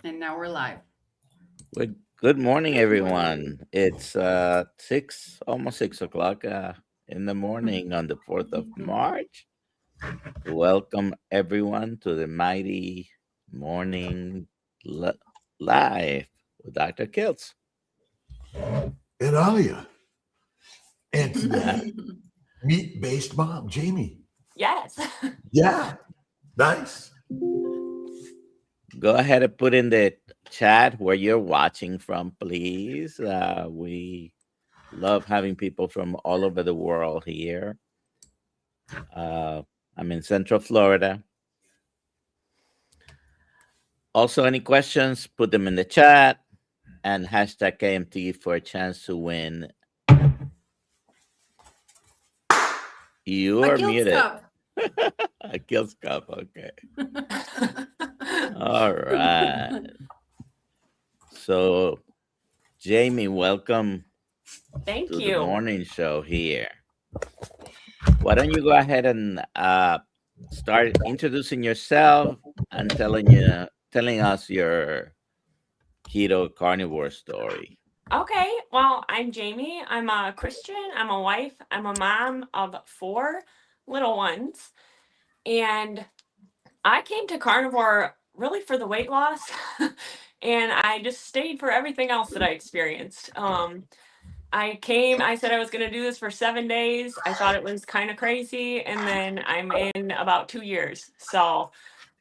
And now we're live. Good morning, Good morning. everyone. It's 6, almost 6 o'clock in the morning on the 4th of March. Welcome, everyone, to the mighty morning li- live with Dr. Kiltz. And Alia. And today, meat-based mom, Jamie. Yes. Yeah, nice. Go ahead and put in the chat where you're watching from, please. We love having people from all over the world here. Uh, I'm in Central Florida. Also, any questions, put them in the chat and hashtag KMT for a chance to win. You A are Kiltz muted. Cup. A Kiltz Cup. Okay. All right. So, Jamie, welcome Thank to the you. morning show here. Why don't you go ahead and start introducing yourself and telling us your keto carnivore story. Okay. Well, I'm Jamie. I'm a Christian. I'm a wife. I'm a mom of 4 little ones. And I came to carnivore really for the weight loss. And I just stayed for everything else that I experienced. I said I was going to do this for 7 days. I thought it was kind of crazy. And then I'm in about 2 years. So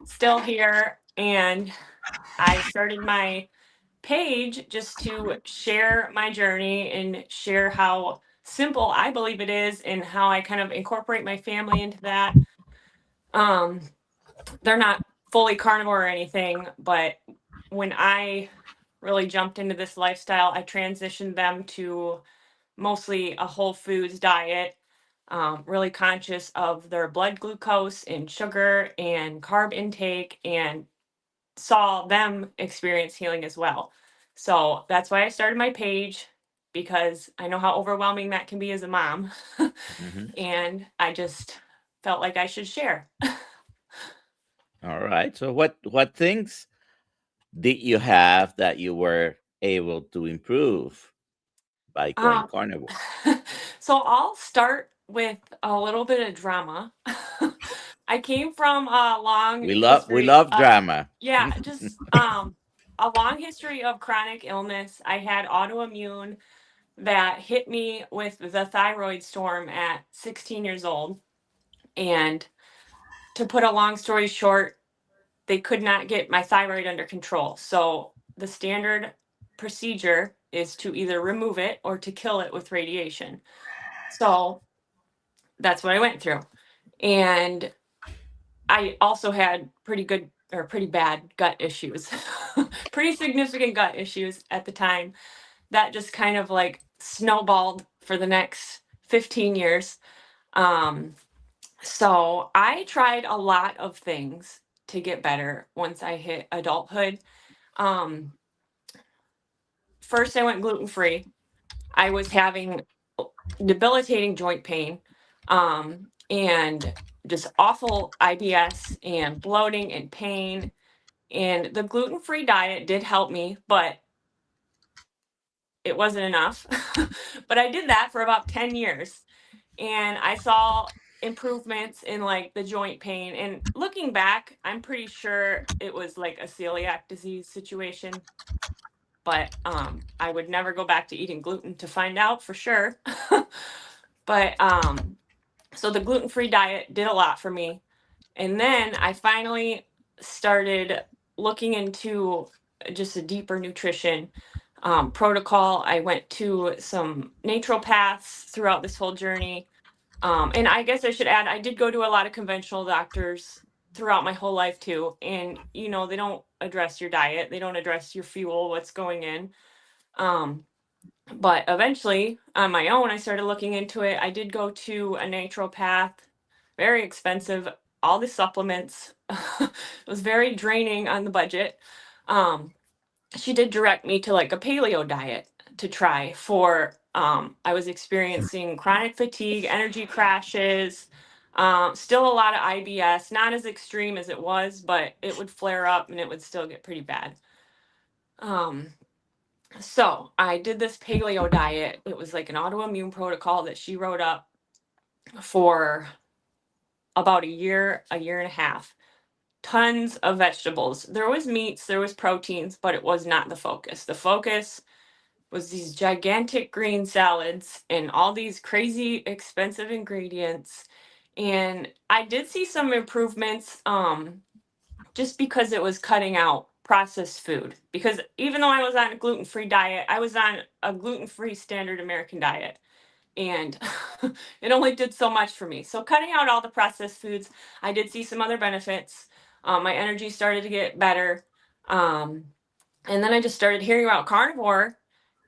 still here. And I started my page just to share my journey and share how simple I believe it is and how I kind of incorporate my family into that. Um, they're not fully carnivore or anything, but when I really jumped into this lifestyle, I transitioned them to mostly a whole foods diet, really conscious of their blood glucose and sugar and carb intake, and saw them experience healing as well. So that's why I started my page, because I know how overwhelming that can be as a mom. Mhm. And I just felt like I should share. All right. So, what things did you have that you were able to improve by going Um, carnivore? so I'll start with a little bit of drama. I came from a long We history love of, drama. yeah, just a long history of chronic illness. I had autoimmune that hit me with the thyroid storm at 16 years old. And to put a long story short, they could not get my thyroid under control. So the standard procedure is to either remove it or to kill it with radiation. So that's what I went through. And I also had pretty good or pretty bad gut issues, pretty significant gut issues at the time that just kind of like snowballed for the next 15 years. Um, so I tried a lot of things to get better once I hit adulthood. Um, First, I went gluten free. I was having debilitating joint pain, and just awful IBS and bloating and pain. And the gluten free diet did help me, but it wasn't enough. But I did that for about 10 years, and I saw improvements in like the joint pain. And looking back, I'm pretty sure it was like a celiac disease situation. But I would never go back to eating gluten to find out for sure. But so the gluten-free diet did a lot for me. And then I finally started looking into just a deeper nutrition protocol. I went to some naturopaths throughout this whole journey. And I guess I should add, I did go to a lot of conventional doctors throughout my whole life too. And, they don't address your diet, they don't address your fuel, what's going in. Um, but eventually, on my own, I started looking into it. I did go to a naturopath, very expensive, all the supplements. It was very draining on the budget. Um, she did direct me to like a paleo diet to try for I was experiencing chronic fatigue, energy crashes, still a lot of IBS, not as extreme as it was, but it would flare up and it would still get pretty bad. So I did this paleo diet. It was like an autoimmune protocol that she wrote up for about a year and a half. Tons of vegetables. There was meats, there was proteins, but it was not the focus. The focus was these gigantic green salads and all these crazy expensive ingredients. And I did see some improvements just because it was cutting out processed food. Because even though I was on a gluten-free diet, I was on a gluten-free standard American diet. And it only did so much for me. So cutting out all the processed foods, I did see some other benefits. My energy started to get better. And then I just started hearing about carnivore.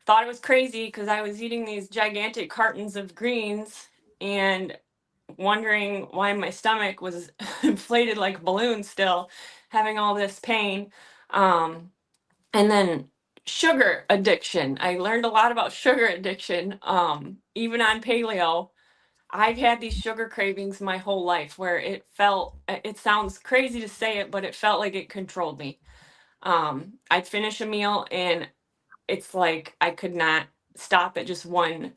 Thought it was crazy because I was eating these gigantic cartons of greens and wondering why my stomach was inflated like a balloon still, having all this pain. And then sugar addiction. I learned a lot about sugar addiction. Even on paleo, I've had these sugar cravings my whole life where it sounds crazy to say it, but it felt like it controlled me. I'd finish a meal and it's like I could not stop at just one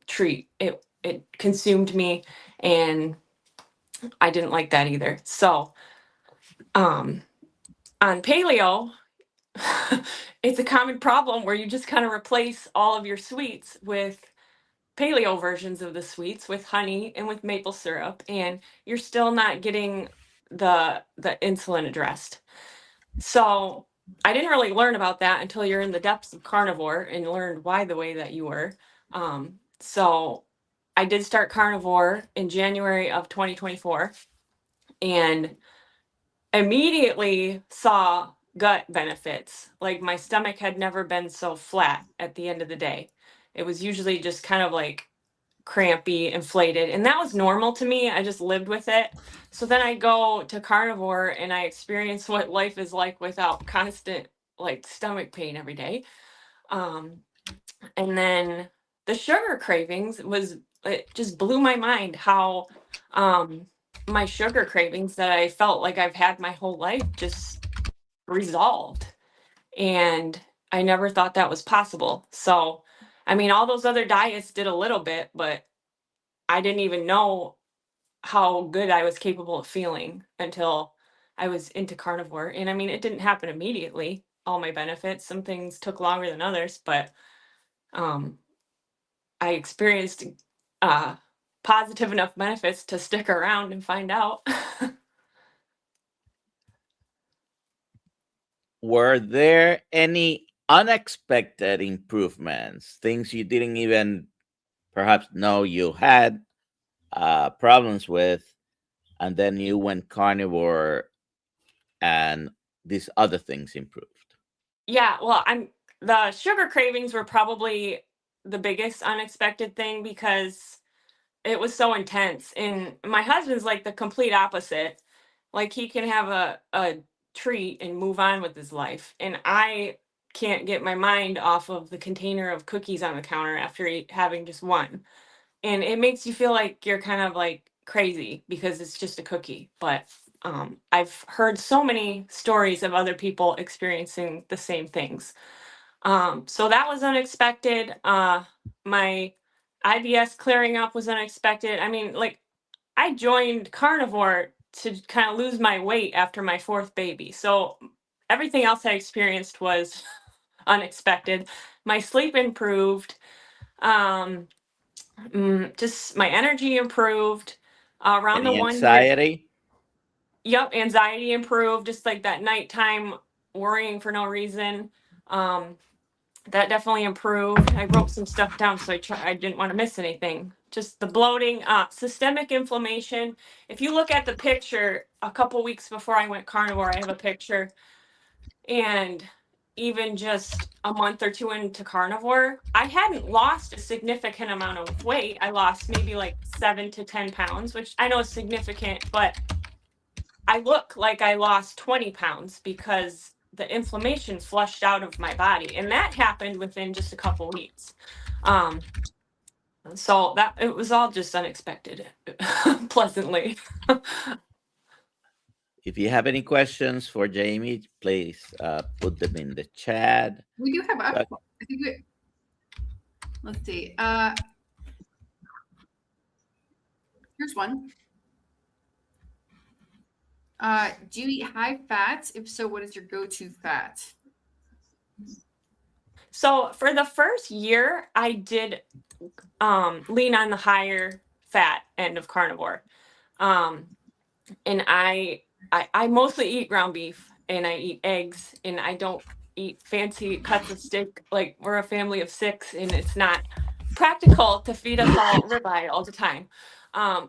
treat. It consumed me and I didn't like that either. So, on paleo, it's a common problem where you just kind of replace all of your sweets with paleo versions of the sweets with honey and with maple syrup, and you're still not getting the insulin addressed. So I didn't really learn about that until you're in the depths of carnivore and learned why the way that you were. So I did start carnivore in January of 2024 and immediately saw gut benefits. Like my stomach had never been so flat at the end of the day. It was usually just kind of like crampy, inflated, and that was normal to me. I just lived with it. So then I go to carnivore and I experience what life is like without constant like stomach pain every day. Um, and then the sugar cravings it just blew my mind how um my sugar cravings that I felt like I've had my whole life just resolved. And I never thought that was possible. So, I mean, all those other diets did a little bit, but I didn't even know how good I was capable of feeling until I was into carnivore. And I mean, it didn't happen immediately, all my benefits. Some things took longer than others, but um, I experienced uh, positive enough benefits to stick around and find out. Were there any unexpected improvements, things you didn't even perhaps know you had problems with, and then you went carnivore and these other things improved? Yeah, well, the sugar cravings were probably the biggest unexpected thing because it was so intense. And my husband's like the complete opposite. Like he can have a treat and move on with his life. And I can't get my mind off of the container of cookies on the counter after having just one. And it makes you feel like you're kind of like crazy because it's just a cookie. But I've heard so many stories of other people experiencing the same things. So that was unexpected. My IBS clearing up was unexpected. I mean, like I joined carnivore to kind of lose my weight after my fourth baby. So everything else I experienced was unexpected. My sleep improved. Um, just my energy improved around the Any 1 year. anxiety? Yep, anxiety improved. Just like that nighttime worrying for no reason. Um, that definitely improved. I wrote some stuff down so I didn't want to miss anything. Just the bloating, systemic inflammation. If you look at the picture a couple weeks before I went carnivore, I have a picture, and even just a month or two into carnivore, I hadn't lost a significant amount of weight. I lost maybe like 7 to 10 pounds, which I know is significant, but I look like I lost 20 pounds because the inflammation flushed out of my body. And that happened within just a couple weeks. Um, so that it was all just unexpected, pleasantly. If you have any questions for Jamie, please put them in the chat. We do have But I think let's see. Here's one. Do you eat high fat? If so, what is your go-to fat? So for the first year, I did lean on the higher fat end of carnivore. And I mostly eat ground beef and I eat eggs and I don't eat fancy cuts of steak. Like we're a family of 6 and it's not practical to feed us all ribeye all the time.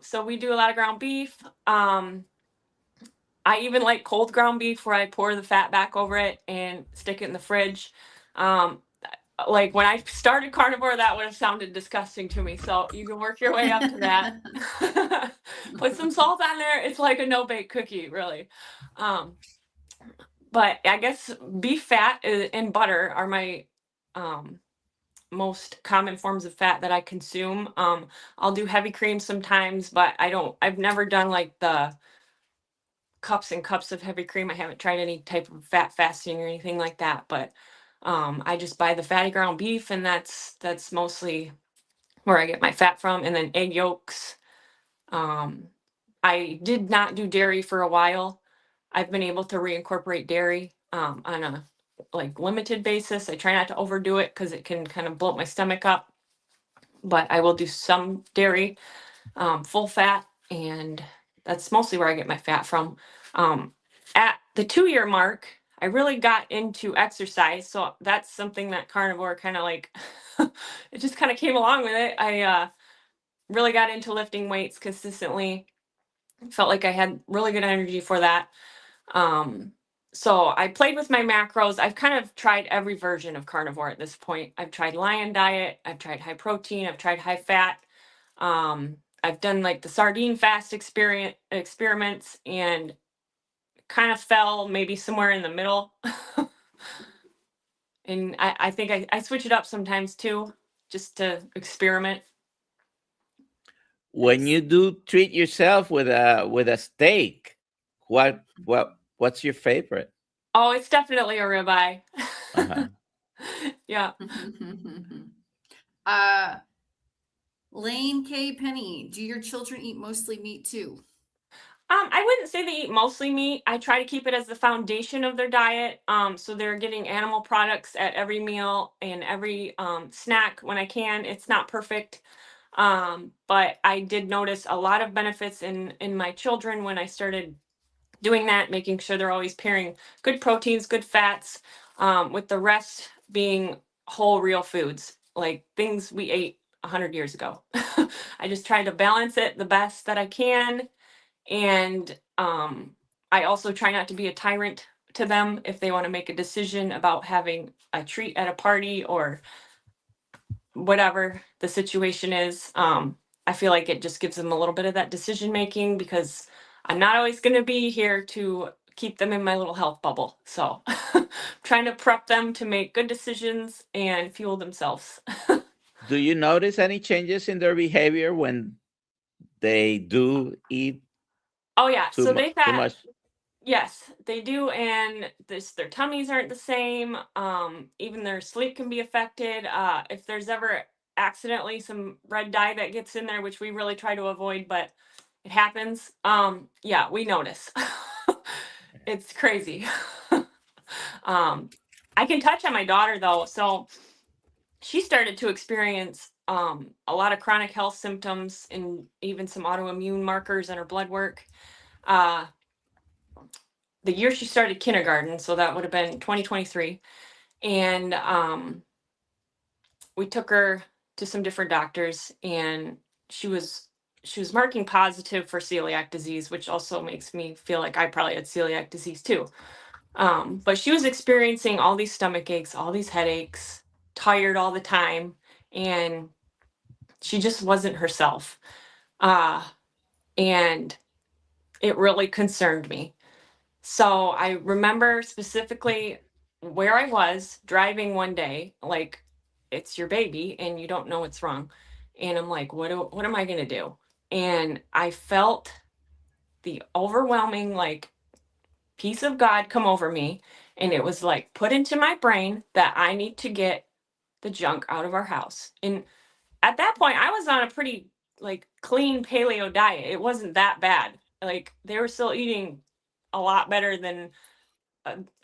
So we do a lot of ground beef. I even like cold ground beef where I pour the fat back over it and stick it in the fridge. Like when I started carnivore, that would have sounded disgusting to me. So you can work your way up to that. Put some salt on there. It's like a no-bake cookie, really. But I guess beef fat and butter are my most common forms of fat that I consume. I'll do heavy cream sometimes, but I've never done like the cups and cups of heavy cream. I haven't tried any type of fat fasting or anything like that, but I just buy the fatty ground beef and that's mostly where I get my fat from. And then egg yolks. I did not do dairy for a while. I've been able to reincorporate dairy on a like limited basis. I try not to overdo it because it can kind of bloat my stomach up, but I will do some dairy, full fat, and that's mostly where I get my fat from. At the 2-year mark, I really got into exercise. So that's something that carnivore kind of like, it just kind of came along with it. I really got into lifting weights consistently. Felt like I had really good energy for that. So I played with my macros. I've kind of tried every version of carnivore at this point. I've tried lion diet. I've tried high protein. I've tried high fat. I've done like the sardine fast experiments and kind of fell maybe somewhere in the middle. And I think I switch it up sometimes too, just to experiment. when you do treat yourself with a steak, what's your favorite? Oh, it's definitely a ribeye. Uh-huh. Yeah. Lane K. Penny, do your children eat mostly meat too? I wouldn't say they eat mostly meat. I try to keep it as the foundation of their diet. So they're getting animal products at every meal and every snack when I can. It's not perfect. But I did notice a lot of benefits in my children when I started doing that, making sure they're always pairing good proteins, good fats, with the rest being whole, real foods, like things we ate 100 years ago. I just try to balance it the best that I can. And I also try not to be a tyrant to them if they want to make a decision about having a treat at a party or whatever the situation is. I feel like it just gives them a little bit of that decision making because I'm not always going to be here to keep them in my little health bubble. So trying to prep them to make good decisions and fuel themselves. Do you notice any changes in their behavior when they do eat Oh yeah, so they've too had, much? yes, they do, and their tummies aren't the same. Even their sleep can be affected. If there's ever accidentally some red dye that gets in there, which we really try to avoid, but it happens. Yeah, we notice. It's crazy. I can touch on my daughter though, so she started to experience a lot of chronic health symptoms and even some autoimmune markers in her blood work. The year she started kindergarten, so that would have been 2023. And we took her to some different doctors and she was marking positive for celiac disease, which also makes me feel like I probably had celiac disease too. But she was experiencing all these stomach aches, all these headaches, tired all the time, and she just wasn't herself. And it really concerned me. So I remember specifically where I was driving one day, like it's your baby and you don't know what's wrong. And I'm like, what am I going to do? And I felt the overwhelming like peace of God come over me, and it was like put into my brain that I need to get the junk out of our house. And at that point, I was on a pretty like clean paleo diet. It wasn't that bad. Like they were still eating a lot better than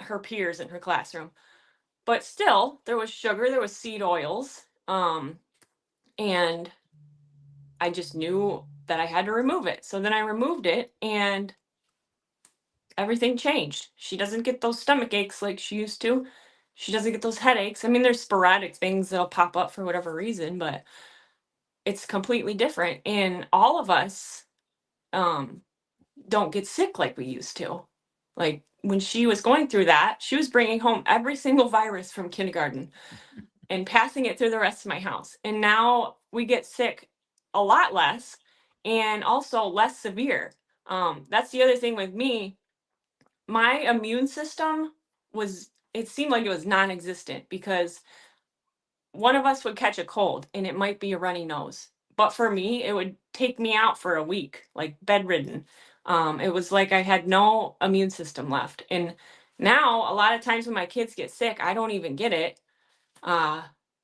her peers in her classroom. But still, there was sugar, there was seed oils, and I just knew that I had to remove it. So then I removed it, and everything changed. She doesn't get those stomach aches like she used to. She doesn't get those headaches. I mean, there's sporadic things that'll pop up for whatever reason, but it's completely different. And all of us don't get sick like we used to. Like when she was going through that, she was bringing home every single virus from kindergarten and passing it through the rest of my house. And now we get sick a lot less and also less severe. That's the other thing with me. My immune system it seemed like it was non-existent because one of us would catch a cold and it might be a runny nose. But for me, it would take me out for a week, like bedridden. It was like I had no immune system left. And now, a lot of times when my kids get sick, I don't even get it.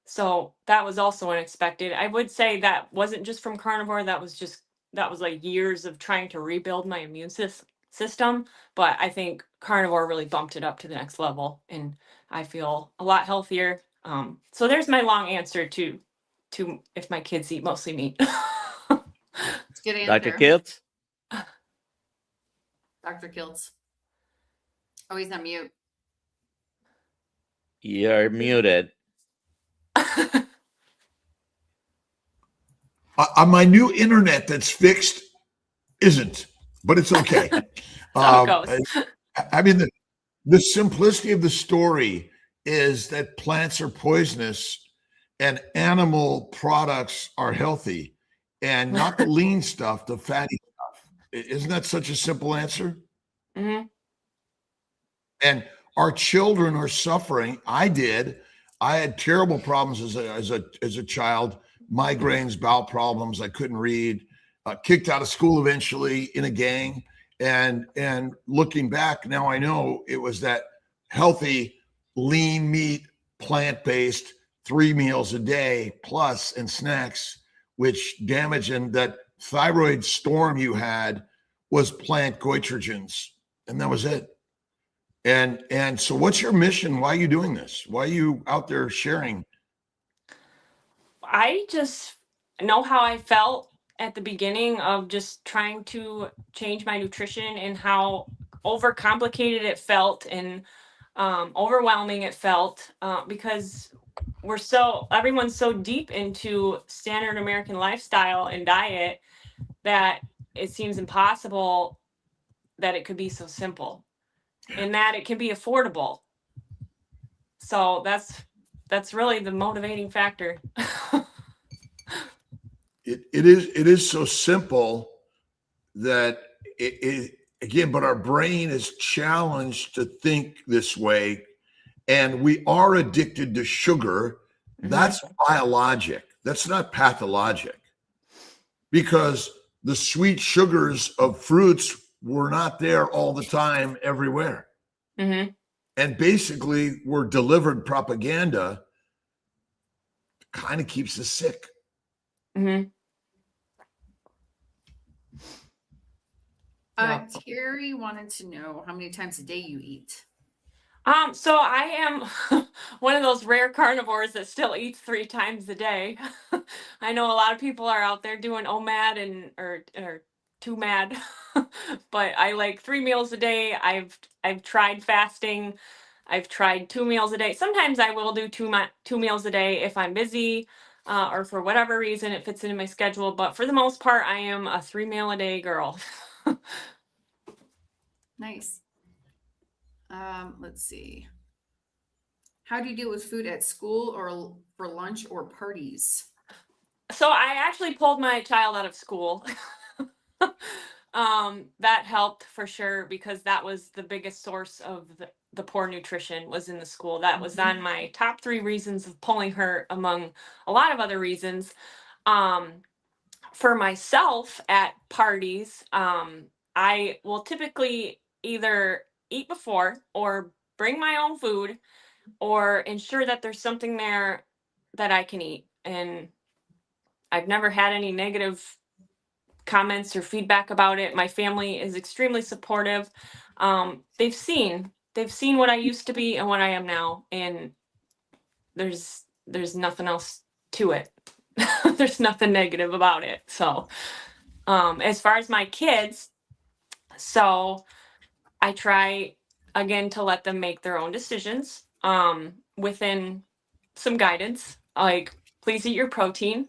So that was also unexpected. I would say that wasn't just from carnivore. That was like years of trying to rebuild my immune system. But I think carnivore really bumped it up to the next level, and I feel a lot healthier. So there's my long answer to if my kids eat mostly meat. It's a good Dr. answer. Kiltz? Dr. Kiltz. Oh, he's on mute. You're muted. On my new internet that's fixed, isn't, but it's okay. So it goes. I mean, the simplicity of the story is that plants are poisonous and animal products are healthy, and not the lean stuff, the fatty stuff. Isn't that such a simple answer? Mm-hmm. And our children are suffering. I had terrible problems as a child, migraines, bowel problems. I couldn't read, kicked out of school eventually in a gang. And looking back now, I know it was that healthy, lean meat, plant-based, 3 meals a day plus and snacks, which damage, and that thyroid storm you had was plant goitrogens, and that was it. And so what's your mission? Why are you doing this? Why are you out there sharing? I just know how I felt at the beginning of just trying to change my nutrition and how overcomplicated it felt and overwhelming it felt because everyone's so deep into standard American lifestyle and diet that it seems impossible that it could be so simple and that it can be affordable. So that's really the motivating factor. It is so simple that it again, but our brain is challenged to think this way, and we are addicted to sugar. That's biologic. That's not pathologic, because the sweet sugars of fruits were not there all the time everywhere. Mm-hmm. And basically we're delivered propaganda that kind of keeps us sick. Mm-hmm. Terry wanted to know how many times a day you eat. So I am one of those rare carnivores that still eats 3 times a day. I know a lot of people are out there doing OMAD or 2 MAD, but I like 3 meals a day. I've tried fasting. I've tried 2 meals a day. Sometimes I will do 2 meals a day if I'm busy or for whatever reason it fits into my schedule. But for the most part, I am a 3 meal a day girl. Nice. Let's see. How do you deal with food at school or for lunch or parties? So I actually pulled my child out of school. That helped for sure because that was the biggest source of the poor nutrition was in the school. That was on my top 3 reasons of pulling her among a lot of other reasons. For myself at parties, I will typically either eat before or bring my own food or ensure that there's something there that I can eat. And I've never had any negative comments or feedback about it. My family is extremely supportive. They've seen what I used to be and what I am now, and there's nothing else to it. There's nothing negative about it. So as far as my kids, so I try again to let them make their own decisions within some guidance, like please eat your protein.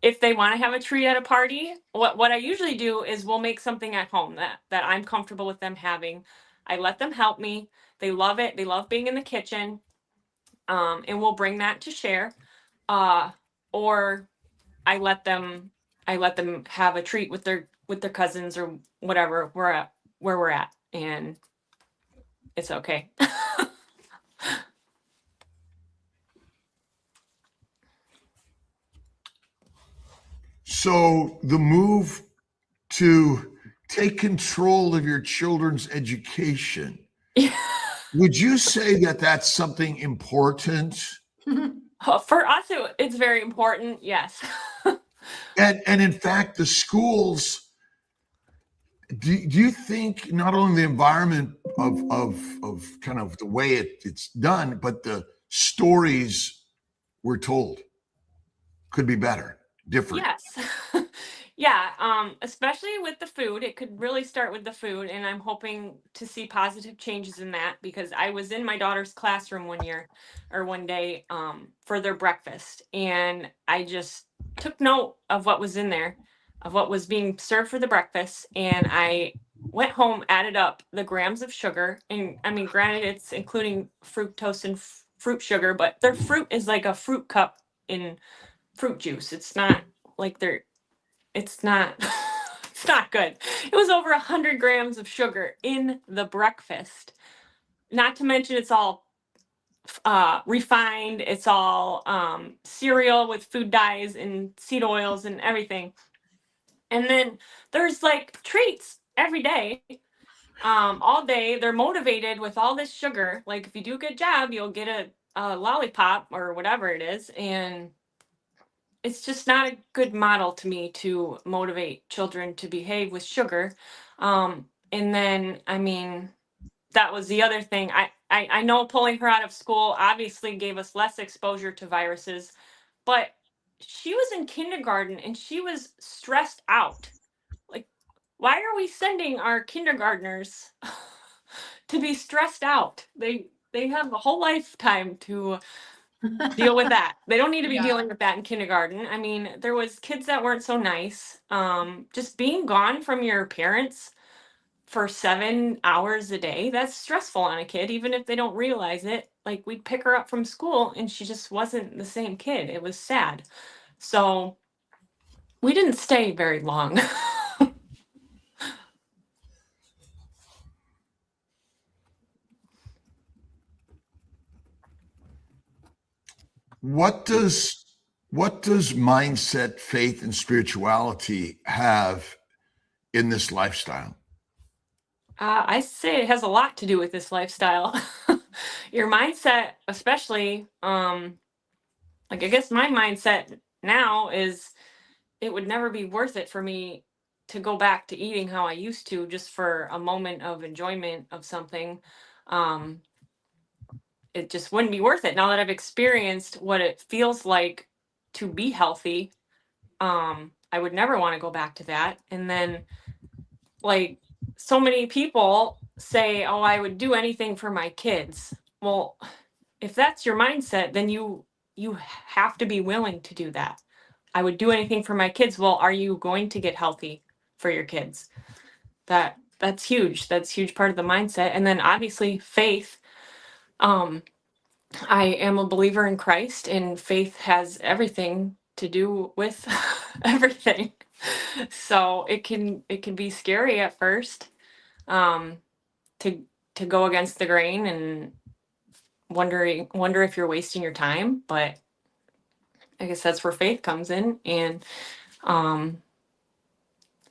If they want to have a treat at a party, what I usually do is we'll make something at home that I'm comfortable with them having. I let them help me. They love it. They love being in the kitchen. And we'll bring that to share. Or I let them have a treat with their cousins or whatever where we're at, and it's okay. So the move to take control of your children's education, would you say that that's something important? For us, it's very important. Yes. And in fact, the schools, do you think not only the environment of kind of the way it's done, but the stories we're told could be better, different? Yes. Yeah. Especially with the food, it could really start with the food, and I'm hoping to see positive changes in that, because I was in my daughter's classroom one day for their breakfast, and I just took note of what was in there, of what was being served for the breakfast, and I went home, added up the grams of sugar, and I mean, granted, it's including fructose and fruit sugar, but their fruit is like a fruit cup in fruit juice. It's not like it's not it's not good. It was over 100 grams of sugar in the breakfast. Not to mention it's all refined. It's all cereal with food dyes and seed oils and everything. And then there's like treats every day, all day. They're motivated with all this sugar. Like if you do a good job, you'll get a lollipop or whatever it is. And it's just not a good model to me to motivate children to behave with sugar. And then, I mean, that was the other thing. I know pulling her out of school obviously gave us less exposure to viruses, but she was in kindergarten and she was stressed out. Like, why are we sending our kindergartners to be stressed out? They have a whole lifetime to deal with that. They don't need to be Yeah. dealing with that in kindergarten. I mean, there was kids that weren't so nice. Just being gone from your parents for 7 hours a day, that's stressful on a kid, even if they don't realize it. Like we'd pick her up from school and she just wasn't the same kid. It was sad. So we didn't stay very long. What does mindset, faith, and spirituality have in this lifestyle? I say it has a lot to do with this lifestyle. Your mindset, especially, like I guess my mindset now is it would never be worth it for me to go back to eating how I used to just for a moment of enjoyment of something. Um, it just wouldn't be worth it now that I've experienced what it feels like to be healthy. I would never want to go back to that. And then, like, so many people say, oh, I would do anything for my kids. Well, if that's your mindset, then you have to be willing to do that. I would do anything for my kids. Well, are you going to get healthy for your kids? That's huge. That's a huge part of the mindset. And then obviously faith. I am a believer in Christ, and faith has everything to do with everything. So it can be scary at first, to go against the grain and wonder if you're wasting your time. But I guess that's where faith comes in, and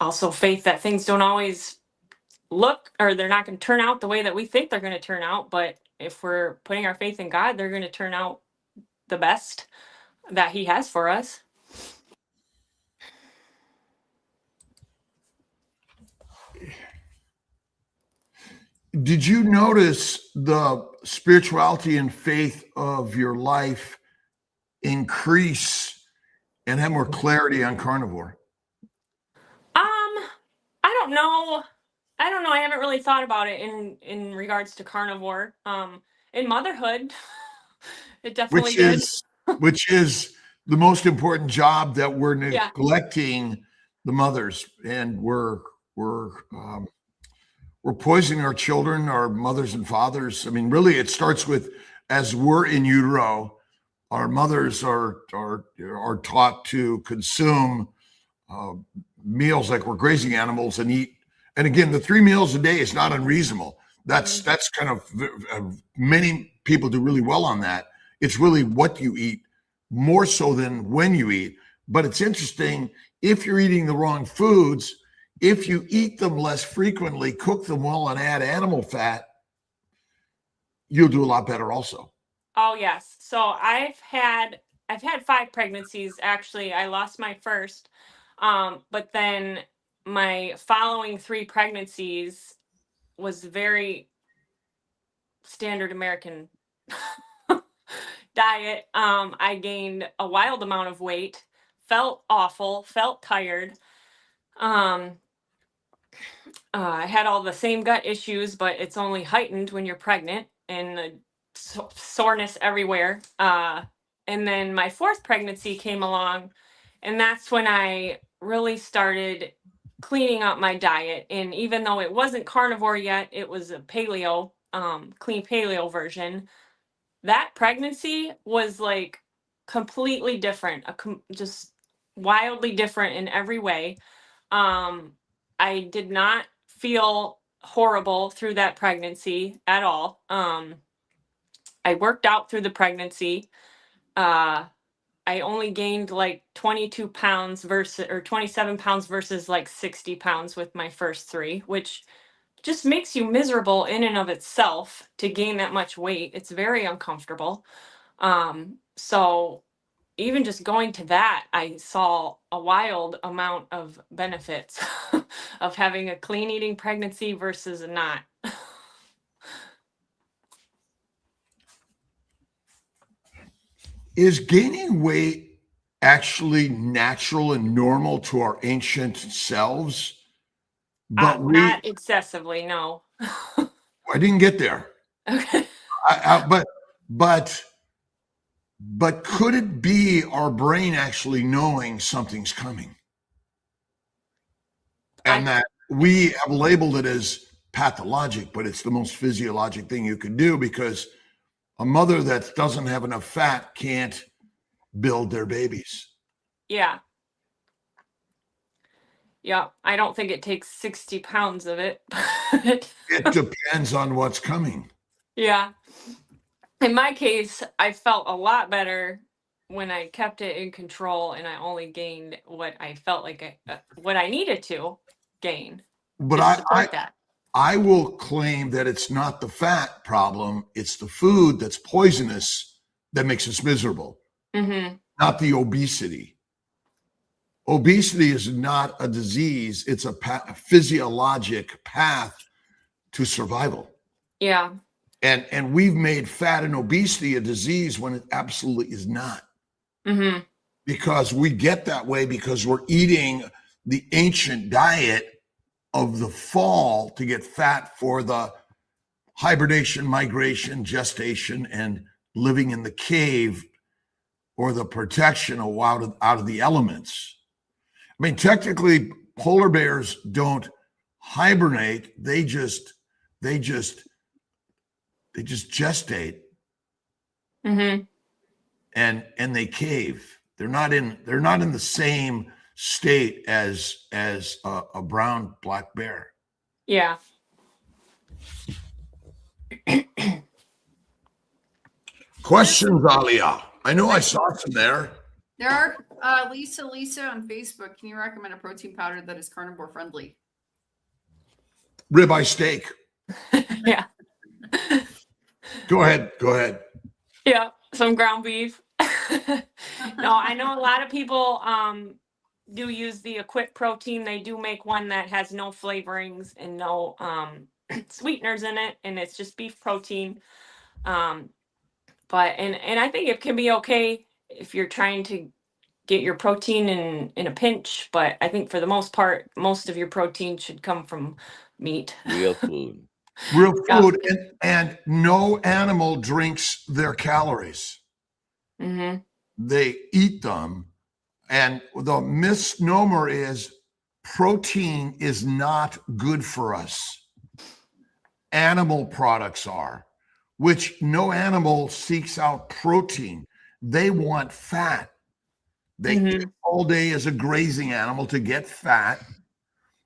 also faith that things don't always look, or they're not going to turn out the way that we think they're going to turn out. But if we're putting our faith in God, they're going to turn out the best that He has for us. Did you notice the spirituality and faith of your life increase and have more clarity on carnivore? I don't know. I haven't really thought about it in regards to carnivore. In motherhood, it definitely did. Which is the most important job that we're Yeah. neglecting the mothers, and we're poisoning our children, our mothers and fathers. I mean, really, it starts with, as we're in utero, our mothers are taught to consume meals like we're grazing animals and eat. And again, the 3 meals a day is not unreasonable. That's kind of many people do really well on that. It's really what you eat more so than when you eat. But it's interesting, if you're eating the wrong foods, if you eat them less frequently, cook them well, and add animal fat, you'll do a lot better also. Oh yes. So I've had 5 pregnancies. Actually, I lost my first. But then my following 3 pregnancies was very standard American diet. I gained a wild amount of weight, felt awful, felt tired. I had all the same gut issues, but it's only heightened when you're pregnant, and the soreness everywhere. And then my 4th pregnancy came along, and that's when I really started cleaning up my diet. And even though it wasn't carnivore yet, it was a paleo, clean paleo version. That pregnancy was like completely different, just wildly different in every way. I did not feel horrible through that pregnancy at all. I worked out through the pregnancy. I only gained like 22 pounds or 27 pounds versus like 60 pounds with my first 3, which just makes you miserable in and of itself to gain that much weight. It's very uncomfortable. So even just going to that, I saw a wild amount of benefits of having a clean eating pregnancy versus not. Is gaining weight actually natural and normal to our ancient selves? But Not excessively, no. I didn't get there. Okay. But could it be our brain actually knowing something's coming? And that we have labeled it as pathologic, but it's the most physiologic thing you can do, because a mother that doesn't have enough fat can't build their babies. Yeah. Yeah. I don't think it takes 60 pounds of it. It depends on what's coming. Yeah. In my case, I felt a lot better when I kept it in control, and I only gained what I felt like what I needed to gain. But I will claim that it's not the fat problem. It's the food that's poisonous that makes us miserable, not the obesity. Obesity is not a disease. It's a physiologic path to survival. Yeah. And we've made fat and obesity a disease when it absolutely is not. Because we get that way because we're eating the ancient diet of the fall to get fat for the hibernation, migration, gestation, and living in the cave, or the protection out of the elements. I mean, technically, polar bears don't hibernate. They just gestate, and they cave. They're not in the same state as a brown black bear. Yeah. Questions, Alia? I know I saw some there. There are Lisa on Facebook. Can you recommend a protein powder that is carnivore friendly? Ribeye steak. Yeah. Go ahead. Yeah, some ground beef. No, I know a lot of people do use the Equip protein. They do make one that has no flavorings and no sweeteners in it, and it's just beef protein. But and I think it can be okay if you're trying to get your protein in a pinch, but I think for the most part, most of your protein should come from meat. Real food. Real Yeah. food, and no animal drinks their calories. Mm-hmm. They eat them. And the misnomer is protein is not good for us. Animal products are, which no animal seeks out protein. They want fat. They eat all day as a grazing animal to get fat,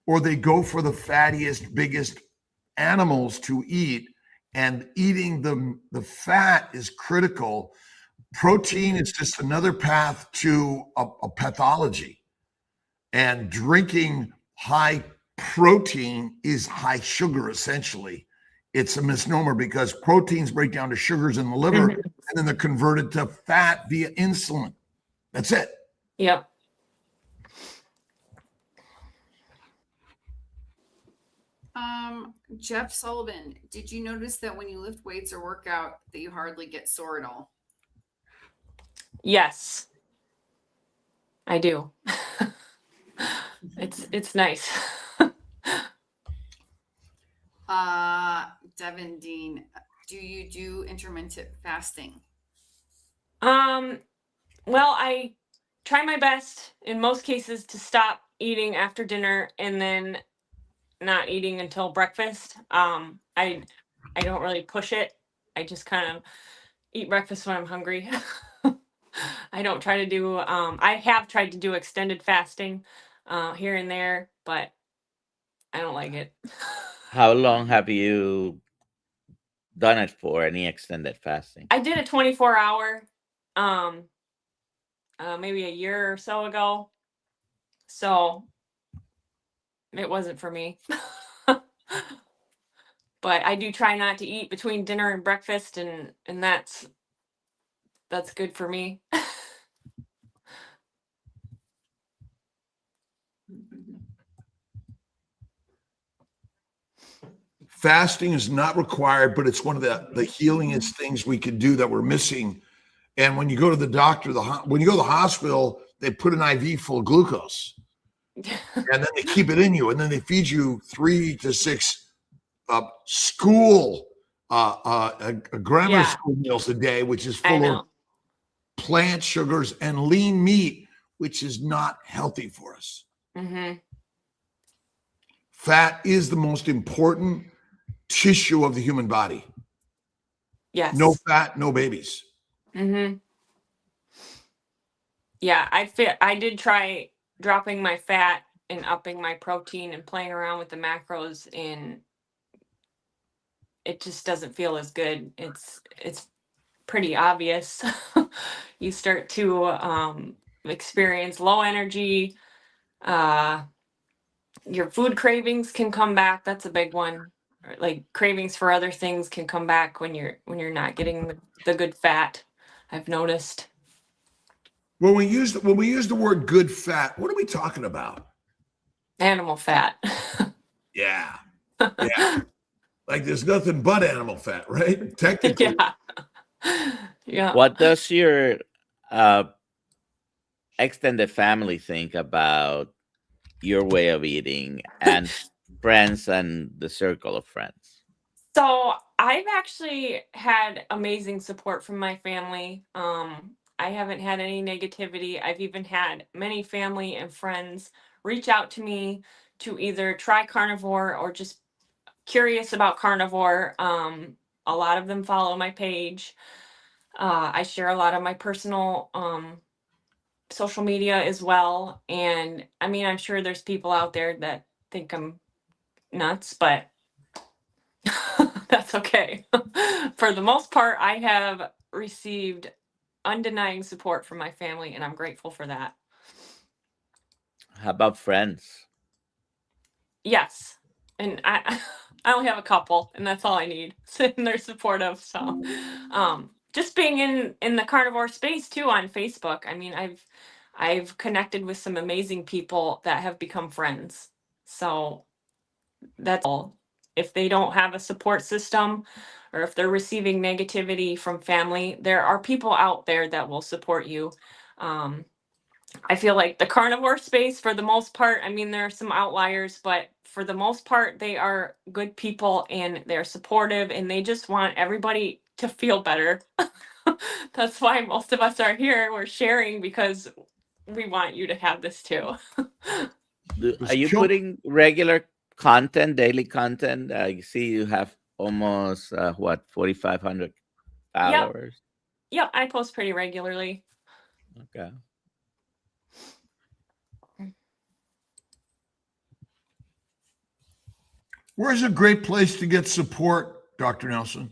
or they go for the fattiest, biggest animals to eat, and eating the fat is critical. Protein is just another path to a pathology, and drinking high protein is high sugar. Essentially, it's a misnomer because proteins break down to sugars in the liver, and then they're converted to fat via insulin. That's it. Yep. Jeff Sullivan, did you notice that when you lift weights or work out that you hardly get sore at all? Yes, I do. It's nice. Devin Dean, do you do intermittent fasting? Well, I try my best in most cases to stop eating after dinner and then not eating until breakfast. I don't really push it. I just kind of eat breakfast when I'm hungry. I don't try to do I have tried to do extended fasting here and there, but I don't like it. How long have you done it for? Any extended fasting? I did a 24-hour maybe a year or so ago. So it wasn't for me. But I do try not to eat between dinner and breakfast, and that's good for me. Fasting is not required, but it's one of the healingest things we could do that we're missing. And when you go to the doctor, when you go to the hospital, they put an IV full of glucose, and then they keep it in you, and then they feed you 3 to 6 grammar school meals a day, which is full of plant sugars and lean meat, which is not healthy for us. Fat is the most important tissue of the human body. Yes. No fat, no babies. Yeah, I did try dropping my fat and upping my protein and playing around with the macros, and it just doesn't feel as good. It's pretty obvious. You start to experience low energy. Your food cravings can come back. That's a big one. Like cravings for other things can come back when you're not getting the good fat. I've noticed. When we use the word good fat, what are we talking about? Animal fat. Yeah. Like there's nothing but animal fat, right? Technically. Yeah. What does your extended family think about your way of eating, and friends and the circle of friends? So I've actually had amazing support from my family. I haven't had any negativity. I've even had many family and friends reach out to me to either try carnivore or just curious about carnivore. A lot of them follow my page. I share a lot of my personal social media as well. And I mean, I'm sure there's people out there that think I'm nuts, but that's okay. For the most part, I have received undenying support from my family, and I'm grateful for that. How about friends? Yes. And I only have a couple, and that's all I need. And they're supportive. So, just being in the carnivore space too on Facebook. I mean, I've connected with some amazing people that have become friends. So that's all. If they don't have a support system, or if they're receiving negativity from family, there are people out there that will support you. I feel like the carnivore space, for the most part, I mean, there are some outliers, but for the most part, they are good people and they're supportive and they just want everybody to feel better. That's why most of us are here. We're sharing because we want you to have this too. Are you putting regular content, daily content? I see you have almost, 4,500 followers? Yep, I post pretty regularly. Okay. Where's a great place to get support, Dr. Nelson?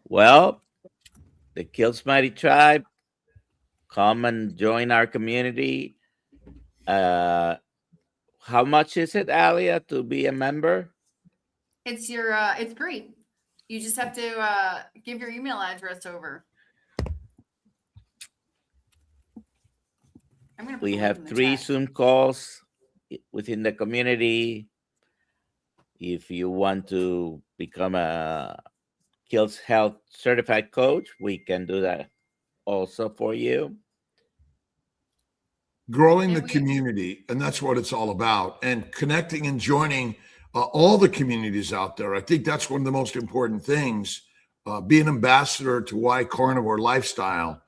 Well, the Kiltz Mighty Tribe, come and join our community. How much is it, Alia, to be a member? It's it's free. You just have to give your email address over. We have 3 Zoom calls within the community. If you want to become a Kiltz Health certified coach, we can do that also for you. Growing the community, and that's what it's all about, and connecting and joining all the communities out there. I think that's one of the most important things, be an ambassador to Y Carnivore Lifestyle.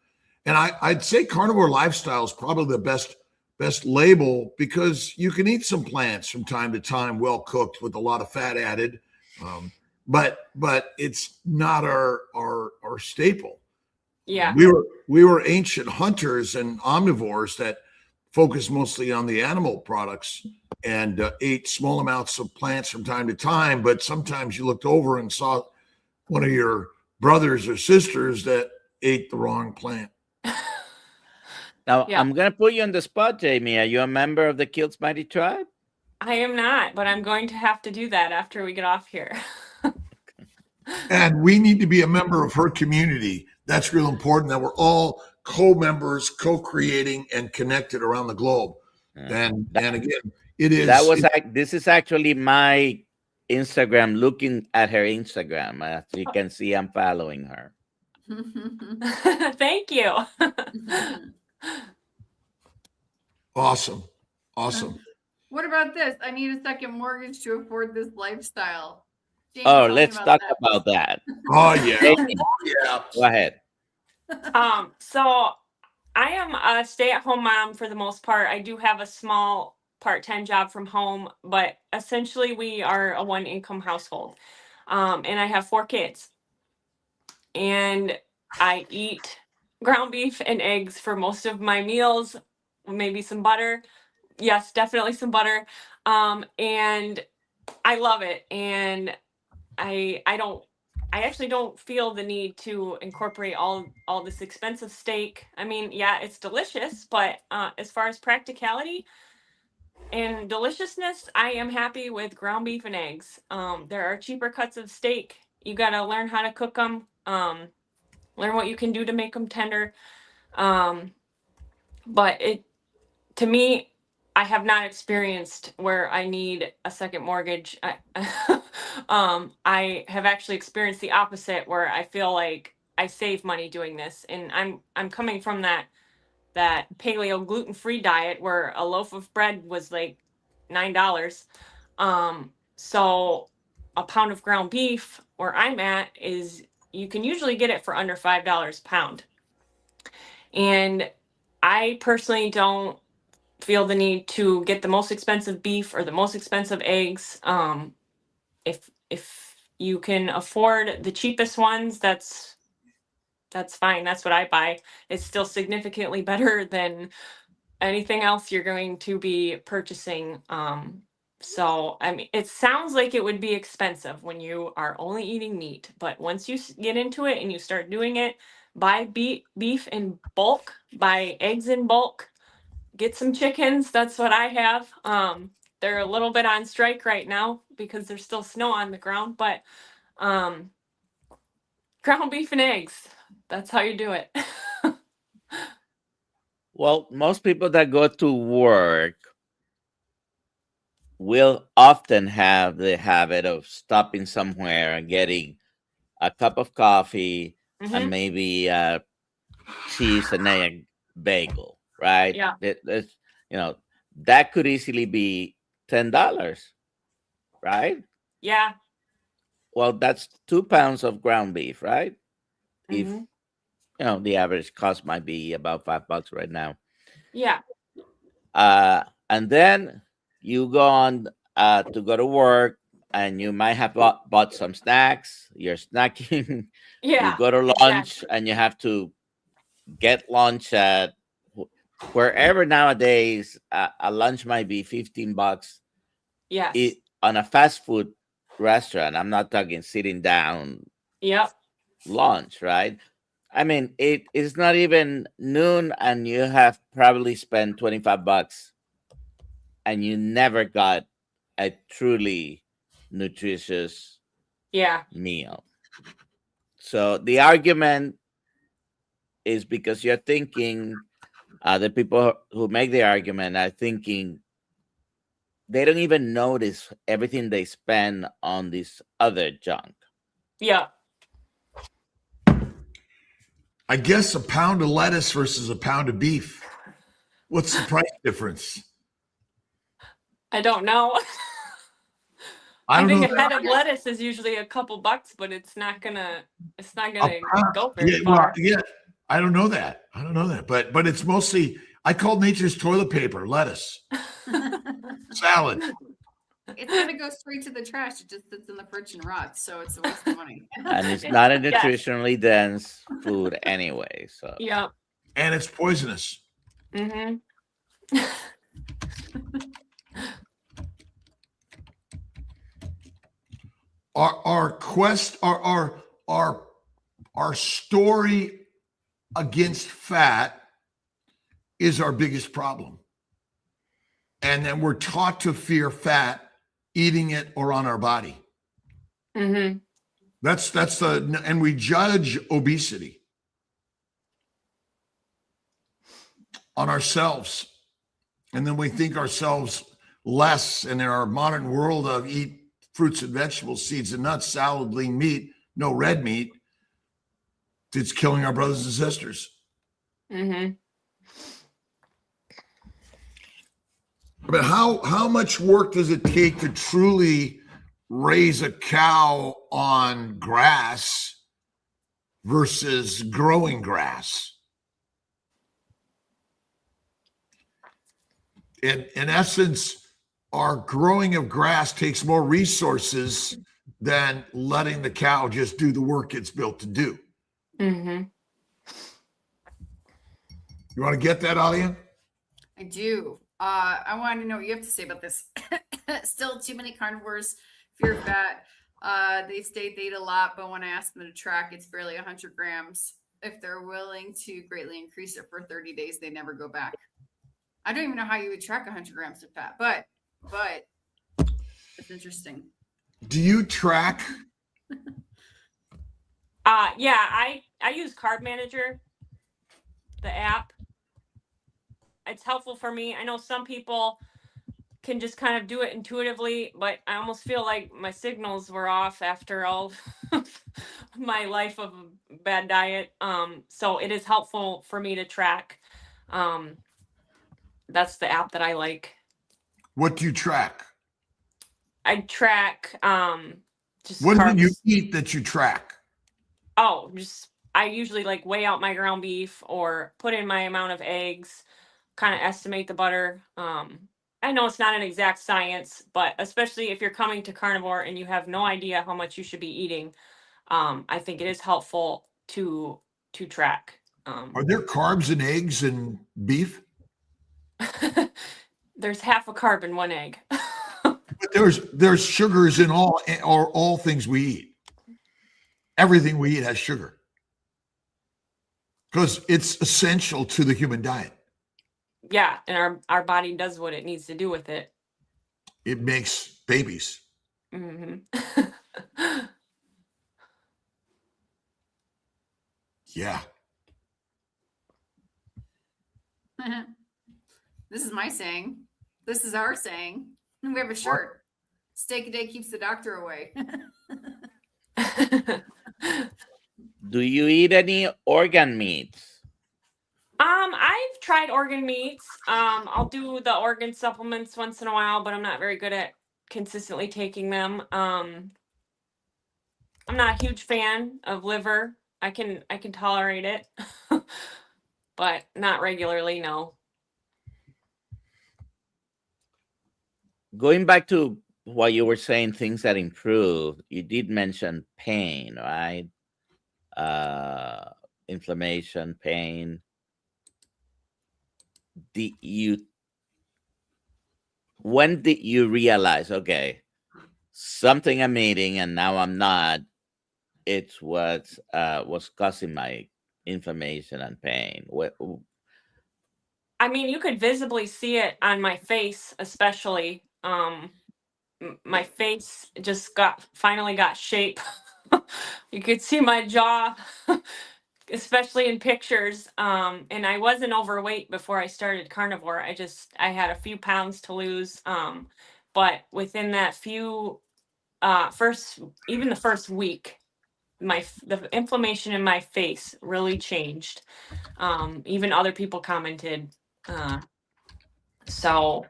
And I'd say carnivore lifestyle is probably the best label, because you can eat some plants from time to time, well cooked with a lot of fat added, but it's not our staple. Yeah, we were ancient hunters and omnivores that focused mostly on the animal products and ate small amounts of plants from time to time. But sometimes you looked over and saw one of your brothers or sisters that ate the wrong plant. Now, I'm going to put you on the spot, Jamie. Are you a member of the Kiltz Mighty Tribe? I am not, but I'm going to have to do that after we get off here. And we need to be a member of her community. That's real important, that we're all co-members, co-creating, and connected around the globe. And again, it is. This is actually my Instagram, looking at her Instagram. As you can see, I'm following her. Thank you. Awesome. What about this? I need a second mortgage to afford this lifestyle. Jamie, let's talk about that. Oh yeah. Jamie, go ahead. So I am a stay-at-home mom for the most part. I do have a small part-time job from home, but essentially we are a one-income household. And I have 4 kids. And I eat ground beef and eggs for most of my meals, maybe some butter. Yes, definitely some butter. And I love it. And I actually don't feel the need to incorporate all this expensive steak. I mean, yeah, it's delicious, but as far as practicality and deliciousness, I am happy with ground beef and eggs. There are cheaper cuts of steak. You got to learn how to cook them. Learn what you can do to make them tender. But to me, I have not experienced where I need a second mortgage. I have actually experienced the opposite, where I feel like I save money doing this. And I'm coming from that paleo gluten-free diet where a loaf of bread was like $9. So a pound of ground beef where I'm at is, you can usually get it for under $5 a pound. And I personally don't feel the need to get the most expensive beef or the most expensive eggs. If you can afford the cheapest ones, that's fine. That's what I buy. It's still significantly better than anything else you're going to be purchasing. So, I mean, it sounds like it would be expensive when you are only eating meat, but once you get into it and you start doing it, buy beef in bulk, buy eggs in bulk, get some chickens. That's what I have. they're a little bit on strike right now because there's still snow on the ground, but ground beef and eggs, that's how you do it. Well, most people that go to work will often have the habit of stopping somewhere and getting a cup of coffee and Hmm. maybe cheese and egg bagel, right? Yeah. That's, that could easily be $10, right? Yeah. Well, that's 2 pounds of ground beef, right? If Hmm. the average cost might be about $5 right now. Yeah. And then you go on to go to work, and you might have bought some snacks. You're snacking. You Yeah. go to lunch, Exactly. and you have to get lunch at wherever nowadays. A lunch might be $15. Yes. On a fast food restaurant. I'm not talking sitting down Yep. lunch, right? I mean, it is not even noon, and you have probably spent $25, and you never got a truly nutritious Yeah. meal. So the argument is because you're thinking, the people who make the argument are thinking they don't even notice everything they spend on this other junk. Yeah. I guess a pound of lettuce versus a pound of beef. What's the price difference? I don't know. I I don't think know. a head of lettuce is usually a couple bucks, but it's not gonna go very far. Yeah, I don't know that. But it's mostly, I call nature's toilet paper lettuce, salad. It's gonna go straight to the trash. It just sits in the fridge and rots, so it's a waste of money. And it's not a Yes. nutritionally dense food anyway. So Yeah. And it's poisonous. Mm-hmm. Our story against fat is our biggest problem. And then we're taught to fear fat, eating it or on our body. Mm-hmm. And we judge obesity on ourselves. And then we think ourselves less. And in our modern world of eat fruits and vegetables, seeds and nuts, salad, lean meat, no red meat, it's killing our brothers and sisters. Mm-hmm. But how much work does it take to truly raise a cow on grass versus growing grass? In essence, our growing of grass takes more resources than letting the cow just do the work it's built to do. Mm-hmm. You want to get that, Alia? I do. I wanted to know what you have to say about this. Still too many carnivores fear fat. They state they eat a lot, but when I ask them to track, it's barely 100 grams. If they're willing to greatly increase it for 30 days, they never go back. I don't even know how you would track 100 grams of fat, but it's interesting. Do you track? Yeah, I use Carb Manager, the app. It's helpful for me. I know some people can just kind of do it intuitively, but I almost feel like my signals were off after all my life of a bad diet. So it is helpful for me to track. That's the app that I like. What do you track? I track just What carbs. do you eat that you track? Oh, I usually like weigh out my ground beef or put in my amount of eggs, kind of estimate the butter. I know it's not an exact science, but especially if you're coming to carnivore and you have no idea how much you should be eating, I think it is helpful to track. Are there carbs in eggs and beef? There's half a carb in one egg. But there's sugars in all things we eat. Everything we eat has sugar because it's essential to the human diet. Yeah, and our body does what it needs to do with it. it makes babies. Mm-hmm. Yeah. This is my saying. This is our saying. We have a shirt. Steak a day keeps the doctor away. Do you eat any organ meats? I've tried organ meats. I'll do the organ supplements once in a while, but I'm not very good at consistently taking them. I'm not a huge fan of liver. I can tolerate it, but not regularly, no. Going back to what you were saying, things that improved, you did mention pain, right? Inflammation, pain. When did you realize, okay, something I'm eating and now I'm not, it's what was causing my inflammation and pain? I mean, you could visibly see it on my face, especially. My face just finally got shape. You could see my jaw, especially in pictures. And I wasn't overweight before I started carnivore. I had a few pounds to lose. But within that few, even the first week, the inflammation in my face really changed. Even other people commented. So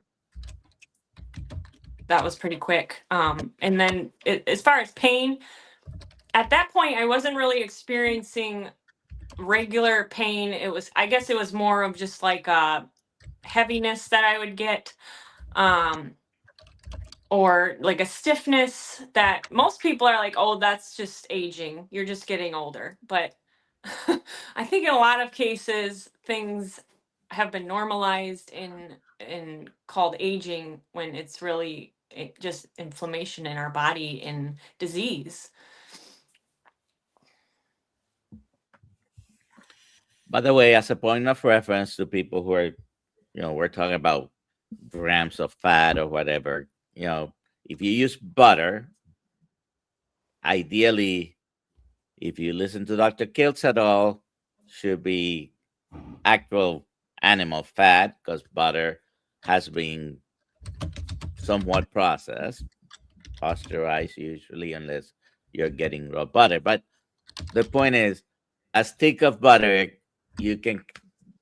that was pretty quick. And then as far as pain, at that point, I wasn't really experiencing regular pain. I guess it was more of just like heaviness that I would get, or like a stiffness that most people are like, oh, that's just aging. You're just getting older. But I think in a lot of cases, things have been normalized in called aging when it's really just inflammation in our body and disease. By the way, as a point of reference to people who are, we're talking about grams of fat or whatever, if you use butter, ideally, if you listen to Dr. Kiltz at all, should be actual animal fat, because butter has been somewhat processed, pasteurized usually, unless you're getting raw butter. But the point is, a stick of butter, you can,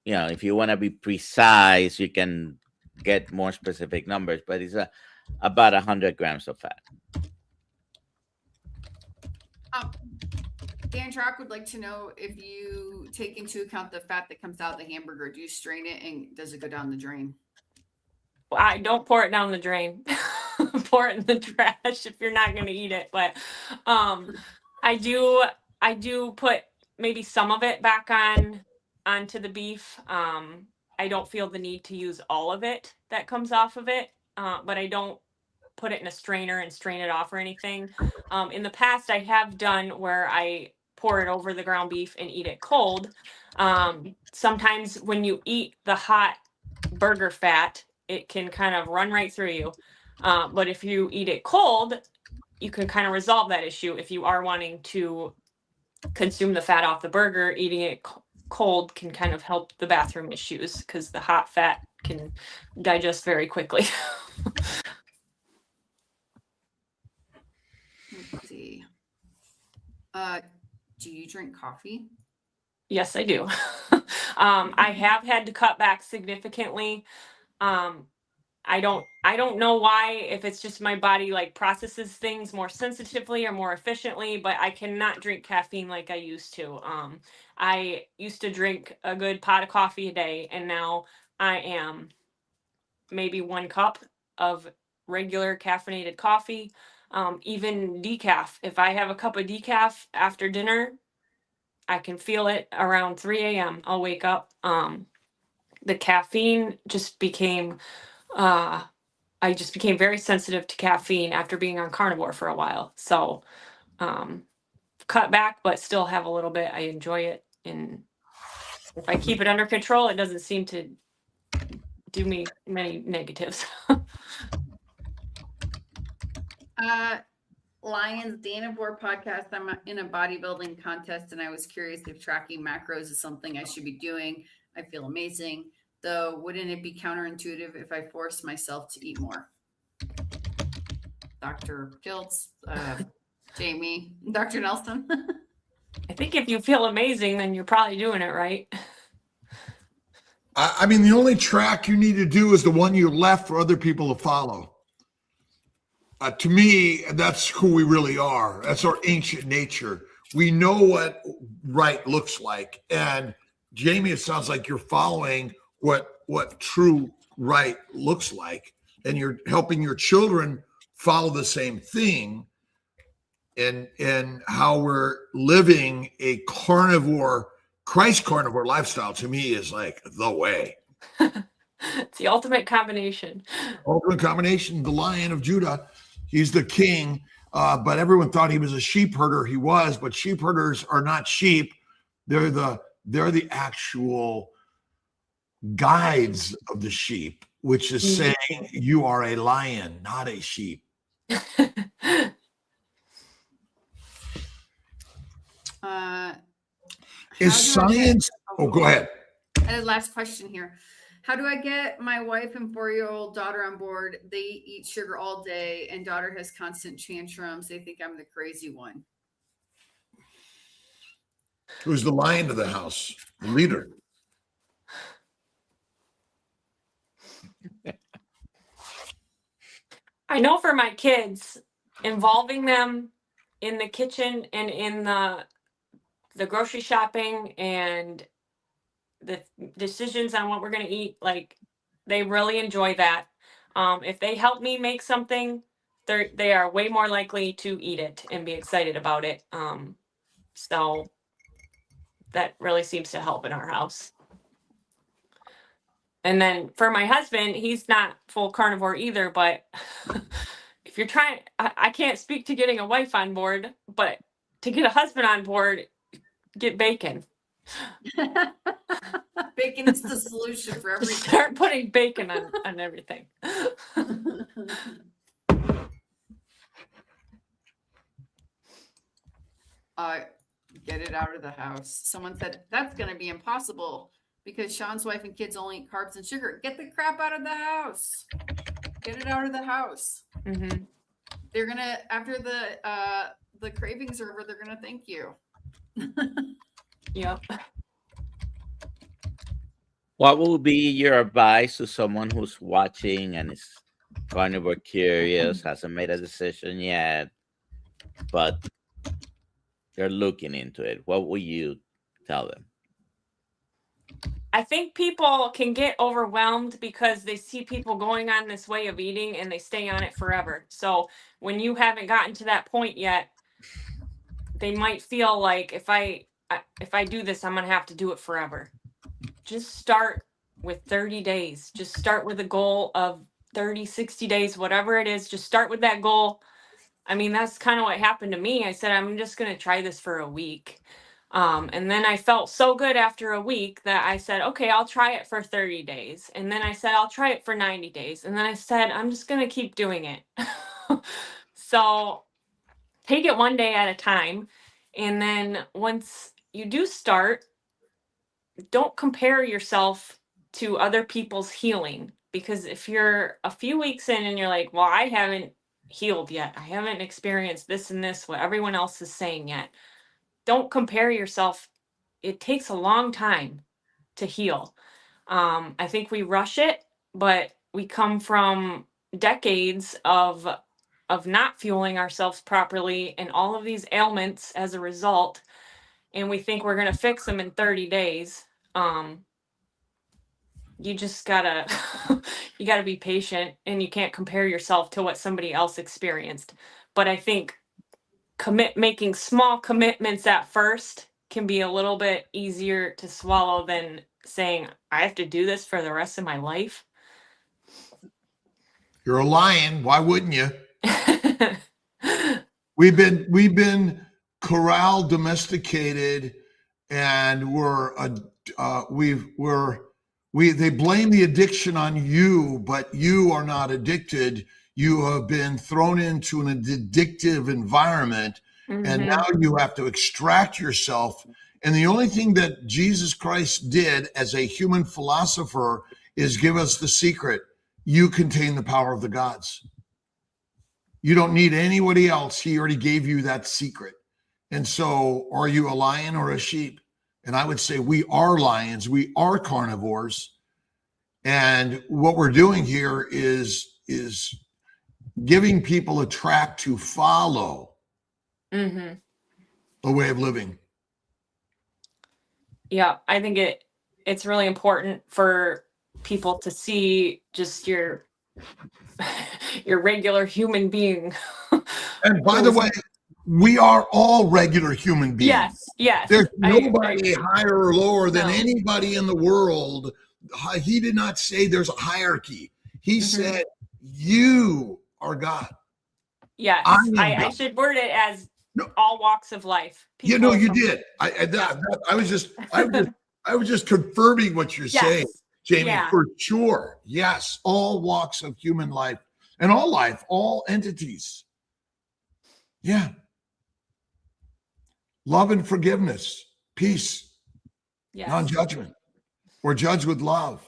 if you want to be precise, you can get more specific numbers, but it's about 100 grams of fat. Dan Trock would like to know if you take into account the fat that comes out of the hamburger. Do you strain it and does it go down the drain? I don't pour it down the drain. Pour it in the trash if you're not going to eat it. But I do put maybe some of it back onto the beef. I don't feel the need to use all of it that comes off of it, but I don't put it in a strainer and strain it off or anything. In the past, I have done where I pour it over the ground beef and eat it cold. Sometimes when you eat the hot burger fat, it can kind of run right through you. But if you eat it cold, you can kind of resolve that issue. If you are wanting to consume the fat off the burger, eating it cold can kind of help the bathroom issues because the hot fat can digest very quickly. Let's see. Do you drink coffee? Yes, I do. I have had to cut back significantly. I don't know why, if it's just my body like processes things more sensitively or more efficiently, but I cannot drink caffeine like I used to. I used to drink a good pot of coffee a day, and now I am maybe 1 cup of regular caffeinated coffee, even decaf. If I have a cup of decaf after dinner, I can feel it around 3 a.m. I'll wake up. The caffeine just became, I just became very sensitive to caffeine after being on carnivore for a while. So cut back, but still have a little bit. I enjoy it. And if I keep it under control, it doesn't seem to do me many negatives. Lions Danavore podcast. I'm in a bodybuilding contest, and I was curious if tracking macros is something I should be doing. I feel amazing, though. Wouldn't it be counterintuitive if I force myself to eat more? Dr. Kiltz, Jamie, Dr. Nelson. I think if you feel amazing, then you're probably doing it right. I mean, the only track you need to do is the one you left for other people to follow. To me, that's who we really are. That's our ancient nature. We know what right looks like. And Jamie, it sounds like you're following what true right looks like. And you're helping your children follow the same thing in how we're living a carnivore, Christ carnivore lifestyle. To me is like the way. It's the ultimate combination. Ultimate combination, the Lion of Judah. He's the king, but everyone thought he was a sheep herder. He was, but sheep herders are not sheep. They're the actual guides of the sheep, which is saying you are a lion, not a sheep. Is science? Go ahead. And last question here. How do I get my wife and 4-year-old daughter on board? They eat sugar all day, and daughter has constant tantrums. They think I'm the crazy one. Who's the lion of the house? The leader. I know for my kids, involving them in the kitchen and in the grocery shopping and the decisions on what we're going to eat, like, they really enjoy that. If they help me make something, they are way more likely to eat it and be excited about it. So that really seems to help in our house. And then for my husband, he's not full carnivore either, but if you're trying, I can't speak to getting a wife on board, but to get a husband on board, get bacon. Bacon is the solution for everything. Start putting bacon on everything. Get it out of the house. Someone said that's going to be impossible because Sean's wife and kids only eat carbs and sugar. Get the crap out of the house. Get it out of the house. Mm-hmm. They're gonna, after the cravings are over, they're gonna thank you. Yep. What would be your advice to someone who's watching and is carnivore curious, hasn't made a decision yet, but they're looking into it? What would you tell them? I think people can get overwhelmed because they see people going on this way of eating and they stay on it forever. So when you haven't gotten to that point yet, they might feel like if I do this, I'm going to have to do it forever. Just start with 30 days. Just start with a goal of 30, 60 days, whatever it is. Just start with that goal. I mean, that's kind of what happened to me. I said, I'm just going to try this for a week. And then I felt so good after a week that I said, okay, I'll try it for 30 days. And then I said, I'll try it for 90 days. And then I said, I'm just going to keep doing it. So take it one day at a time. And then once you do start, don't compare yourself to other people's healing. Because if you're a few weeks in and you're like, well, I haven't healed yet, I haven't experienced this and this, what everyone else is saying yet. Don't compare yourself. It takes a long time to heal. I think we rush it, but we come from decades of not fueling ourselves properly and all of these ailments as a result. And we think we're going to fix them in 30 days. You just gotta, you gotta be patient, and you can't compare yourself to what somebody else experienced. But I think making small commitments at first can be a little bit easier to swallow than saying, I have to do this for the rest of my life. You're a lion. Why wouldn't you? We've been corralled, domesticated, and they blame the addiction on you, but you are not addicted. You have been thrown into an addictive environment, and now you have to extract yourself. And the only thing that Jesus Christ did as a human philosopher is give us the secret. You contain the power of the gods. You don't need anybody else. He already gave you that secret. And so, are you a lion or a sheep? And I would say we are lions. We are carnivores. And what we're doing here is giving people a track to follow, a way of living. Yeah, I think it's really important for people to see just your regular human being. And by the way, we are all regular human beings. Yes, yes. There's nobody higher or lower than anybody in the world. He did not say there's a hierarchy. He said, you are God. Yes, I should word it as all walks of life. You did. I was just confirming what you're saying, Jamie, for sure. Yes, all walks of human life and all life, all entities. Yeah. Love and forgiveness, peace, non-judgment. We're judged with love.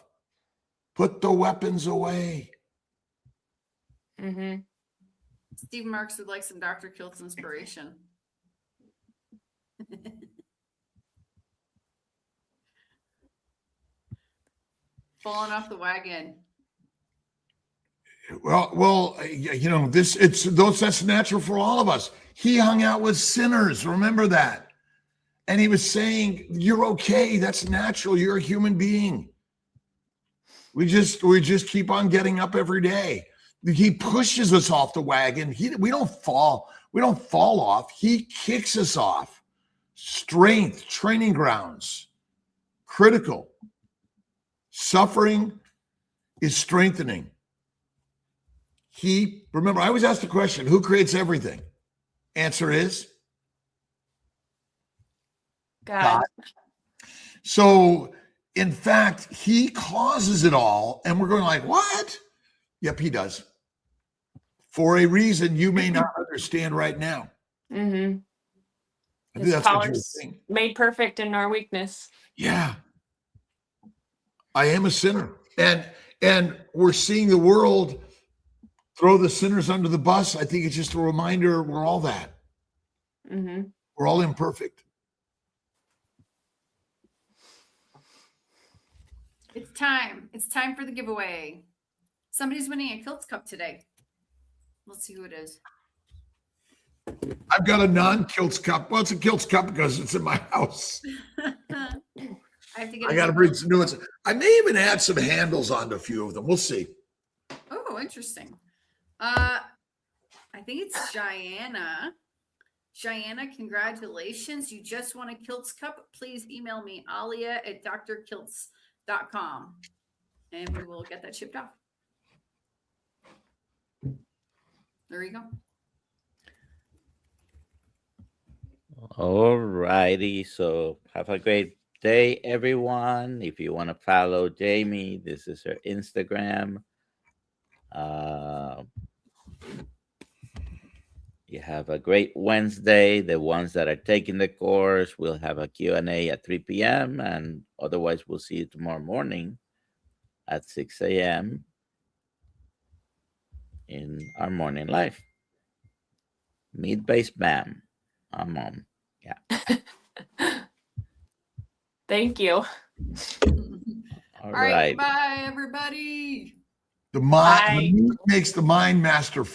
Put the weapons away. Steve Marks would like some Dr. Kiltz inspiration. Falling off the wagon. Well, that's natural for all of us. He hung out with sinners. Remember that. And he was saying, you're okay. That's natural. You're a human being. We just keep on getting up every day. He pushes us off the wagon. We don't fall off. He kicks us off. Strength, training grounds, critical. Suffering is strengthening. Remember, I always ask the question, who creates everything? Answer is God. So, in fact, he causes it all, and we're going like, what? Yep, he does. For a reason you may not understand right now. I think that's what you're saying. Made perfect in our weakness. Yeah. I am a sinner. And we're seeing the world throw the sinners under the bus. I think it's just a reminder we're all that. We're all imperfect. It's time. It's time for the giveaway. Somebody's winning a Kiltz Cup today. Let's see who it is. I've got a non-Kiltz Cup. Well, it's a Kiltz Cup because it's in my house. I got to bring some new ones. I may even add some handles onto a few of them. We'll see. Oh, interesting. I think it's Jianna. Jianna, congratulations. You just won a Kiltz Cup. Please email me, alia@drkiltz.com, and we will get that shipped off. There you go. All righty. So have a great day, everyone. If you want to follow Jamie, this is her Instagram. You have a great Wednesday. The ones that are taking the course, we'll have a Q&A at 3 p.m. And otherwise, we'll see you tomorrow morning at 6 a.m. in our morning live. Meat-based BAM. I'm on. Yeah. Thank you. All right. Bye, everybody. The meat makes the mind masterful.